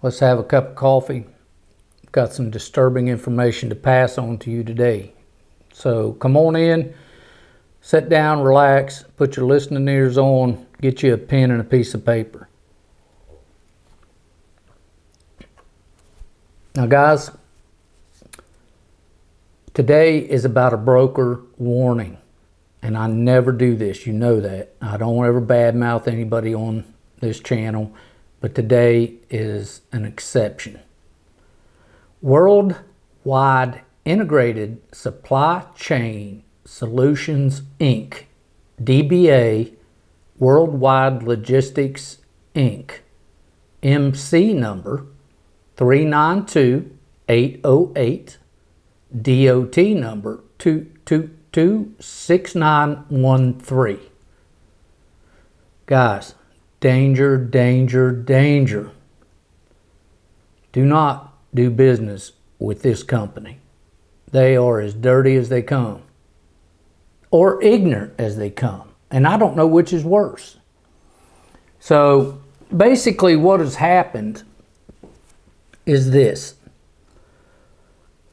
Let's have a cup of coffee. Got some disturbing information to pass on to you today. So come on in, sit down, relax, put your listening ears on, get you a pen and a piece of paper. Now guys, today is about a broker warning. And I never do this, you know that. I don't ever badmouth anybody on this channel, but today is an exception. Worldwide Integrated Supply Chain Solutions, Inc., DBA, Worldwide Logistics, Inc., MC number 392808, DOT number 2226913. Guys, danger, danger, danger. Do not do business with this company. They are as dirty as they come, or ignorant as they come. And I don't know which is worse. So basically what has happened is this.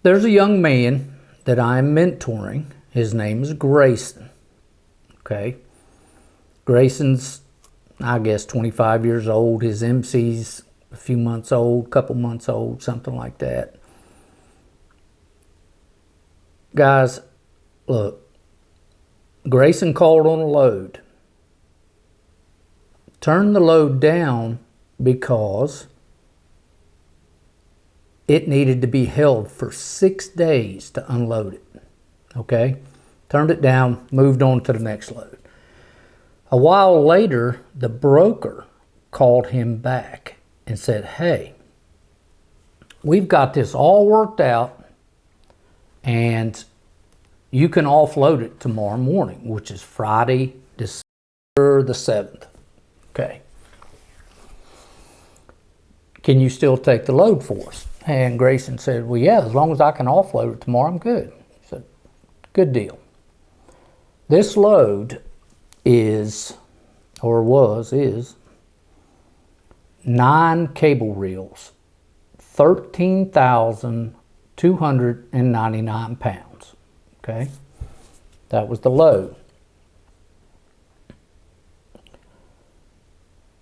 There's a young man that I'm mentoring. His name is Grayson. Okay. Grayson's, I guess, 25 years old. His MC's a few months old, couple months old, something like that. Guys, look, Grayson called on a load. Turned the load down because it needed to be held for 6 days to unload it. Okay? Turned it down, moved on to the next load. A while later, the broker called him back and said, hey, we've got this all worked out and you can offload it tomorrow morning, which is Friday, December the 7th. Okay. Can you still take the load for us? And Grayson said, well, yeah, as long as I can offload it tomorrow, I'm good. He said, good deal. This load is 9 cable reels, 13,299 pounds. Okay, that was the load.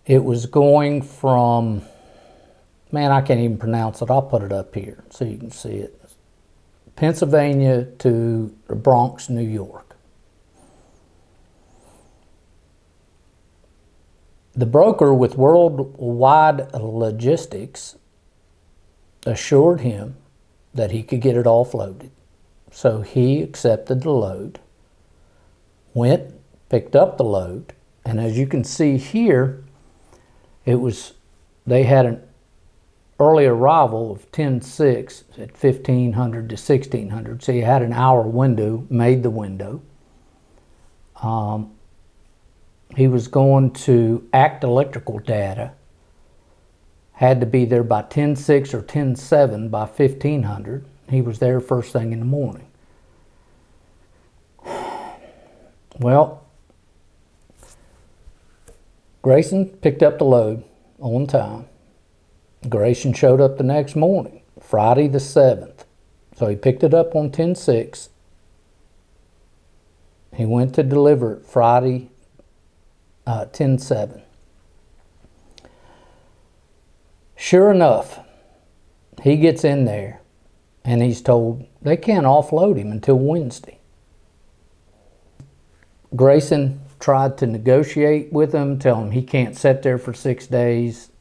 It was going from, man, I can't even pronounce it. I'll put it up here so you can see it. Pennsylvania to the Bronx, New York. The broker with Worldwide Logistics assured him that he could get it offloaded. So he accepted the load, went, picked up the load, and as you can see here, they had an early arrival of 10/6 at 1500 to 1600. So you had an hour window, made the window. He was going to ACT electrical data, had to be there by 10/6 or 10/7 by 1500. He was there first thing in the morning. Well, Grayson picked up the load on time. Grayson showed up the next morning, Friday the 7th. So he picked it up on 10/6. He went to deliver it Friday 10/7. Sure enough, he gets in there and he's told they can't offload him until Wednesday. Grayson tried to negotiate with him, tell him he can't sit there for 6 days.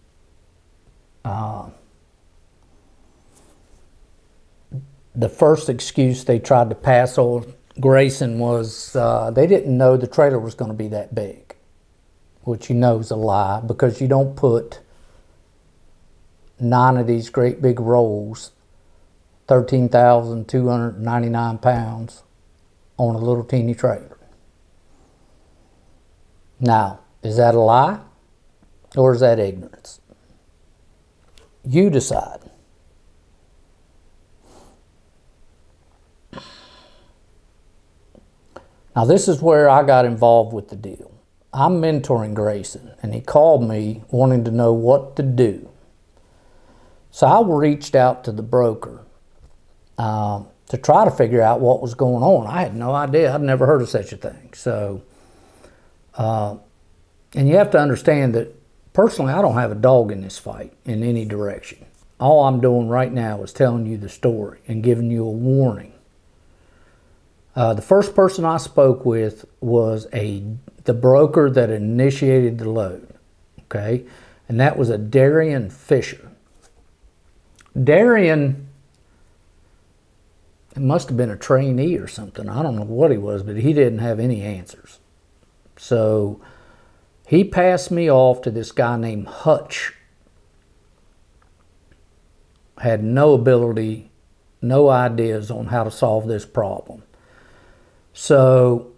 The first excuse they tried to pass on Grayson was they didn't know the trailer was going to be that big, which you know is a lie, because you don't put 9 of these great big rolls, 13,299 pounds, on a little teeny trailer. Now, is that a lie or is that ignorance? You decide. Now, this is where I got involved with the deal. I'm mentoring Grayson, and he called me wanting to know what to do. So I reached out to the broker to try to figure out what was going on. I had no idea. I'd never heard of such a thing. So, and you have to understand that personally, I don't have a dog in this fight in any direction. All I'm doing right now is telling you the story and giving you a warning. The first person I spoke with was the broker that initiated the load, okay? And that was a Darian Fisher. Darian, it must have been a trainee or something. I don't know what he was, but he didn't have any answers. So he passed me off to this guy named Hutch. Had no ability, no ideas on how to solve this problem. So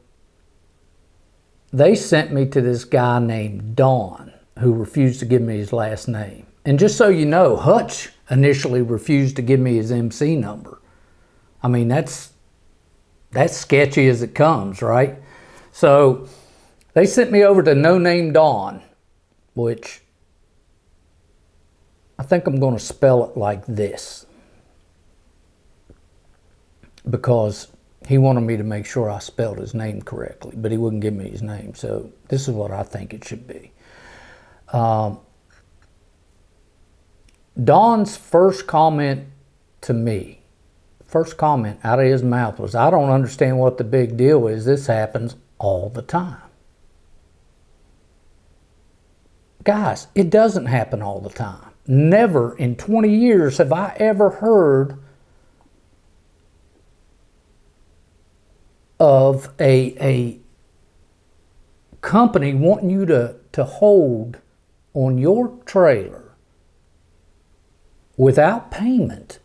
they sent me to this guy named Don, who refused to give me his last name. And just so you know, Hutch initially refused to give me his MC number. I mean, that's sketchy as it comes, right? So they sent me over to No Name Don, which I think I'm going to spell it like this, because he wanted me to make sure I spelled his name correctly, but he wouldn't give me his name. So this is what I think it should be. Don's first comment to me, first comment out of his mouth was, "I don't understand what the big deal is. This happens all the time." Guys, it doesn't happen all the time. Never in 20 years have I ever heard of a company wanting you to hold on your trailer without payment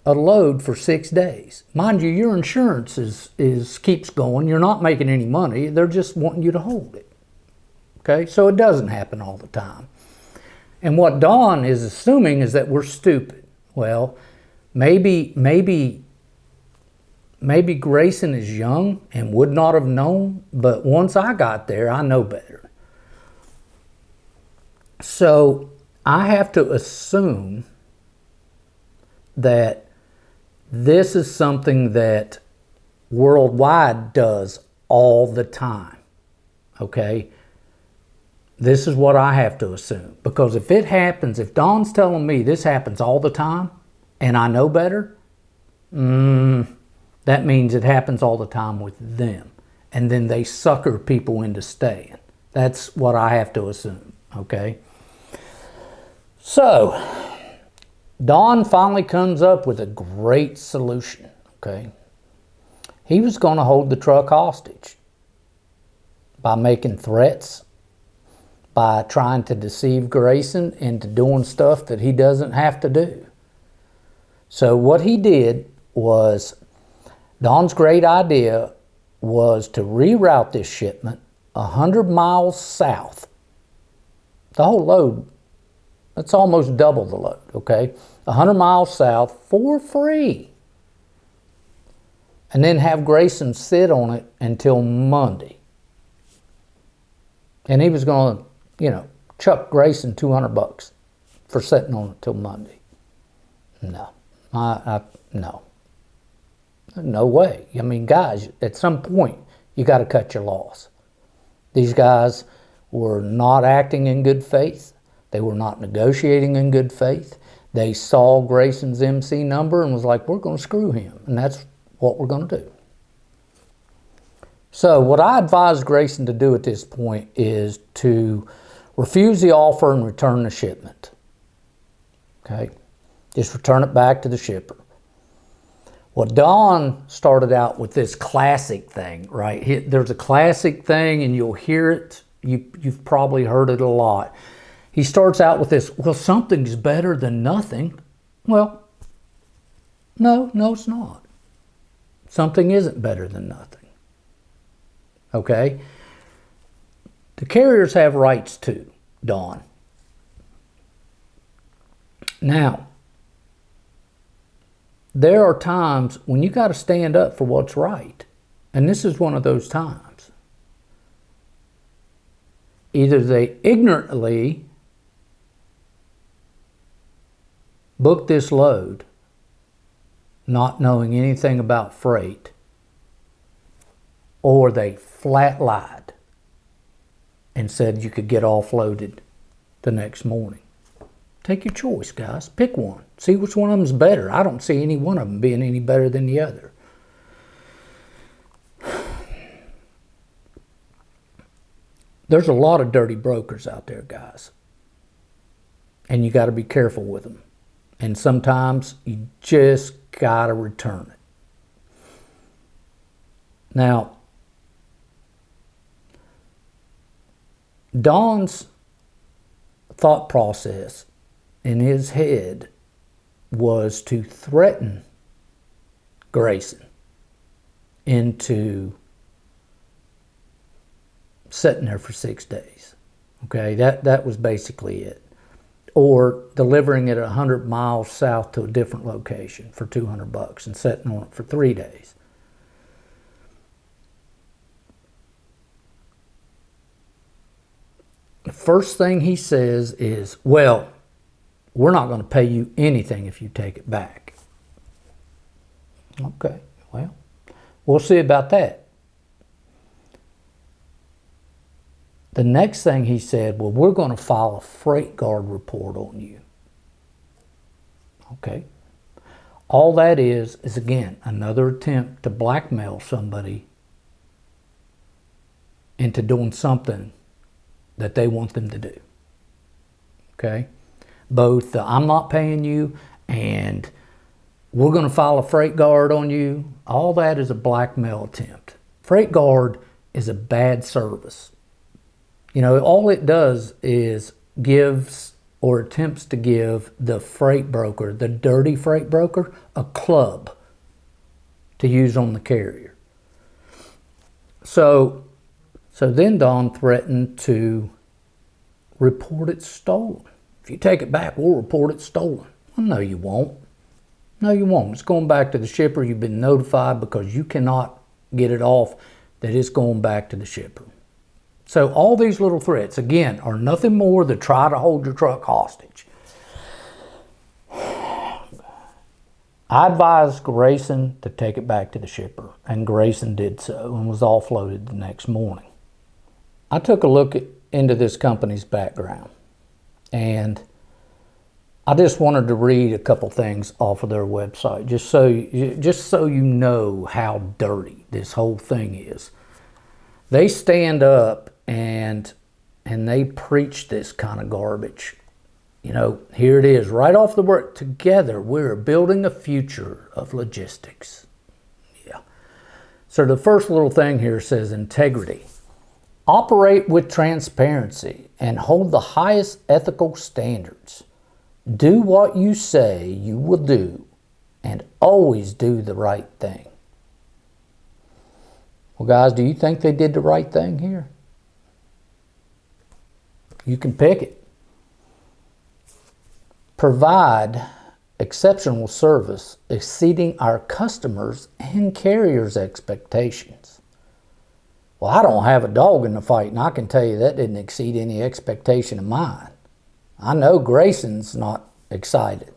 a load for 6 days. Mind you, your insurance keeps going. You're not making any money. They're just wanting you to hold it. Okay, so it doesn't happen all the time. And what Don is assuming is that we're stupid. Well, maybe Grayson is young and would not have known, but once I got there, I know better. So I have to assume that this is something that Worldwide does all the time, okay? This is what I have to assume. Because if it happens, if Don's telling me this happens all the time and I know better, that means it happens all the time with them. And then they sucker people into staying. That's what I have to assume, okay? So, Don finally comes up with a great solution, okay? He was going to hold the truck hostage by making threats, by trying to deceive Grayson into doing stuff that he doesn't have to do. So what he did was, Don's great idea was to reroute this shipment 100 miles south. The whole load, that's almost double the load, okay? 100 miles south for free. And then have Grayson sit on it until Monday. And he was going to, chuck Grayson $200 for sitting on it till Monday. No, no. No way. I mean, guys, at some point, you got to cut your loss. These guys were not acting in good faith. They were not negotiating in good faith. They saw Grayson's MC number and was like, we're going to screw him. And that's what we're going to do. So what I advise Grayson to do at this point is to refuse the offer and return the shipment. Okay? Just return it back to the shipper. Well, Don started out with this classic thing, right? There's a classic thing, and you'll hear it. You've probably heard it a lot. He starts out with this, well, something's better than nothing. Well, no, it's not. Something isn't better than nothing. Okay? The carriers have rights too, Don. Now, there are times when you got to stand up for what's right. And this is one of those times. Either they ignorantly booked this load not knowing anything about freight, or they flat lied and said you could get offloaded the next morning. Take your choice, guys. Pick one. See which one of them is better. I don't see any one of them being any better than the other. There's a lot of dirty brokers out there, guys. And you got to be careful with them. And sometimes you just got to return it. Now, Don's thought process in his head was to threaten Grayson into sitting there for 6 days. Okay, that was basically it. Or delivering it 100 miles south to a different location for $200 and sitting on it for 3 days. The first thing he says is, well, we're not going to pay you anything if you take it back. Okay, well, we'll see about that. The next thing he said, well, we're going to file a freight guard report on you. Okay. All that is again, another attempt to blackmail somebody into doing something that they want them to do. Okay. Both I'm not paying you and we're going to file a freight guard on you. All that is a blackmail attempt. Freight guard is a bad service. You know, all it does is gives or attempts to give the freight broker, the dirty freight broker, a club to use on the carrier. So then Don threatened to report it stolen. If you take it back, we'll report it stolen. Well, no, you won't. No, you won't. It's going back to the shipper. You've been notified because you cannot get it off that it's going back to the shipper. So all these little threats, again, are nothing more than try to hold your truck hostage. I advised Grayson to take it back to the shipper, and Grayson did so and was offloaded the next morning. I took a look into this company's background, and I just wanted to read a couple things off of their website, just so you know how dirty this whole thing is. They stand up and they preach this kind of garbage. You know, here it is, right off the word. Together, we're building a future of logistics. Yeah. So the first little thing here says integrity. Operate with transparency and hold the highest ethical standards. Do what you say you will do and always do the right thing. Well, guys, do you think they did the right thing here? You can pick it. Provide exceptional service exceeding our customers' and carriers' expectations. Well, I don't have a dog in the fight, and I can tell you that didn't exceed any expectation of mine. I know Grayson's not excited.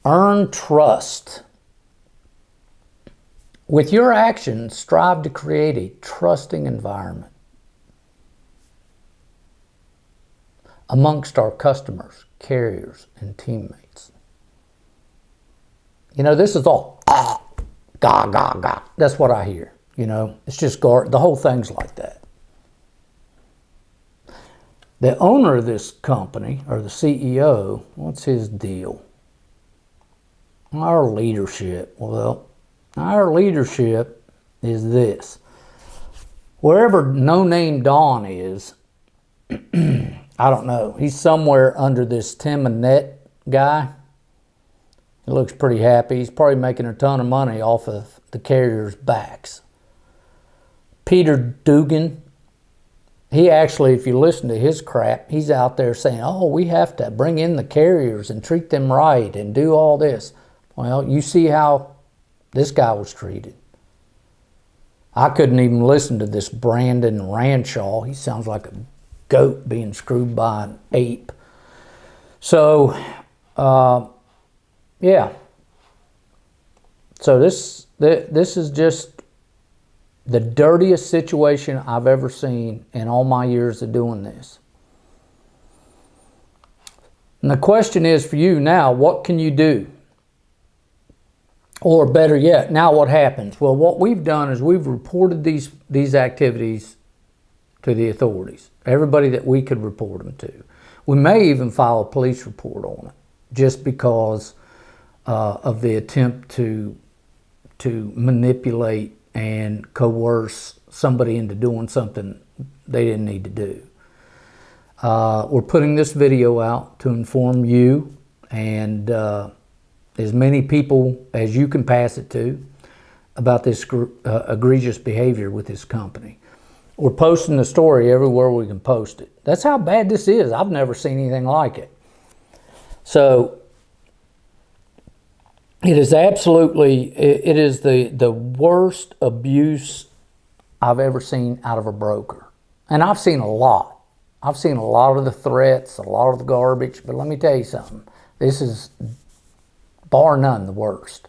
Earn trust. With your actions, strive to create a trusting environment amongst our customers, carriers, and teammates. You know, this is all gah, gah, gah. That's what I hear. You know, it's just the whole thing's like that. The owner of this company, or the CEO, what's his deal? Our leadership. Well, our leadership is this. Wherever no-name Don is, I don't know. He's somewhere under this Tim Annette guy. He looks pretty happy. He's probably making a ton of money off of the carrier's backs. Peter Dugan, he actually, if you listen to his crap, he's out there saying, oh, we have to bring in the carriers and treat them right and do all this. Well, you see how this guy was treated. I couldn't even listen to this Brandon Ranshaw. He sounds like a goat being screwed by an ape. So Yeah. So this is just the dirtiest situation I've ever seen in all my years of doing this. And the question is for you now, what can you do? Or better yet, now what happens? Well, what we've done is we've reported these activities to the authorities, everybody that we could report them to. We may even file a police report on it, just because of the attempt to manipulate and coerce somebody into doing something they didn't need to do. We're putting this video out to inform you and as many people as you can pass it to about this egregious behavior with this company. We're posting the story everywhere we can post it. That's how bad this is. I've never seen anything like it. So it is absolutely, it is the worst abuse I've ever seen out of a broker. And I've seen a lot. I've seen a lot of the threats, a lot of the garbage, but let me tell you something. This is bar none the worst.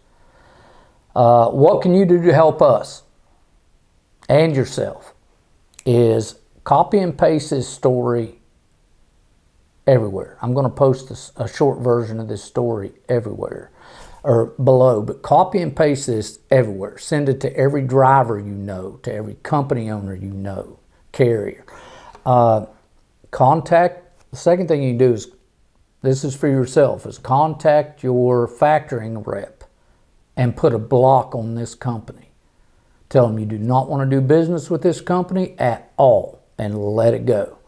What can you do to help us and yourself is copy and paste this story everywhere. I'm going to post a short version of this story everywhere or below, but copy and paste this everywhere. Send it to every driver you know, to every company owner you know, carrier. The second thing you can do is, this is for yourself, is contact your factoring rep and put a block on this company. Tell them you do not want to do business with this company at all and let it go.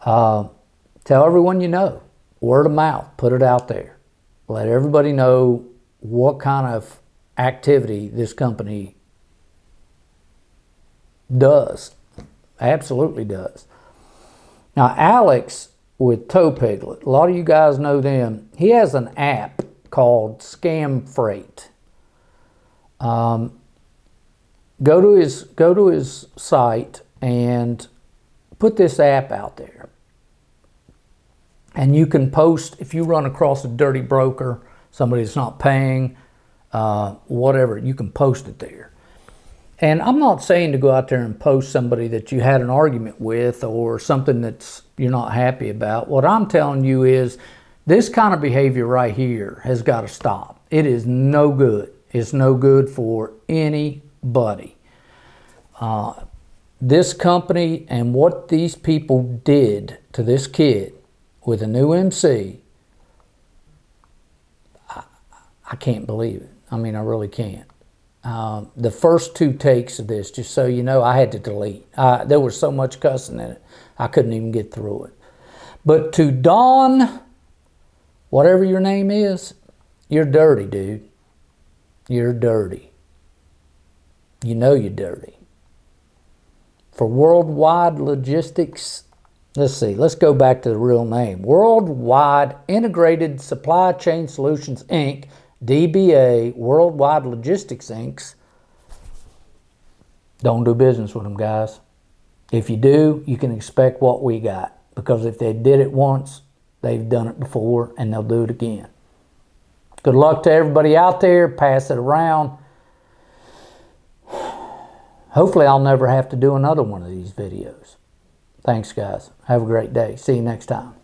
Tell everyone you know, word of mouth, put it out there. Let everybody know what kind of activity this company does. Absolutely does. Now, Alex with Tow Piglet, a lot of you guys know them. He has an app called Scam Freight. Go to his site and put this app out there. And you can post, if you run across a dirty broker, somebody that's not paying, whatever, you can post it there. And I'm not saying to go out there and post somebody that you had an argument with or something that's you're not happy about. What I'm telling you is this kind of behavior right here has got to stop. It is no good. It's no good for anybody. This company and what these people did to this kid with a new MC, I can't believe it. I mean, I really can't. The first 2 takes of this, just so you know, I had to delete. There was so much cussing in it, I couldn't even get through it. But to Don, whatever your name is, you're dirty, dude. You're dirty. You know you're dirty. For Worldwide Logistics, let's see, let's go back to the real name. Worldwide Integrated Supply Chain Solutions, Inc., DBA, Worldwide Logistics, Inc. Don't do business with them, guys. If you do, you can expect what we got. Because if they did it once, they've done it before, and they'll do it again. Good luck to everybody out there. Pass it around. Hopefully, I'll never have to do another one of these videos. Thanks, guys. Have a great day. See you next time.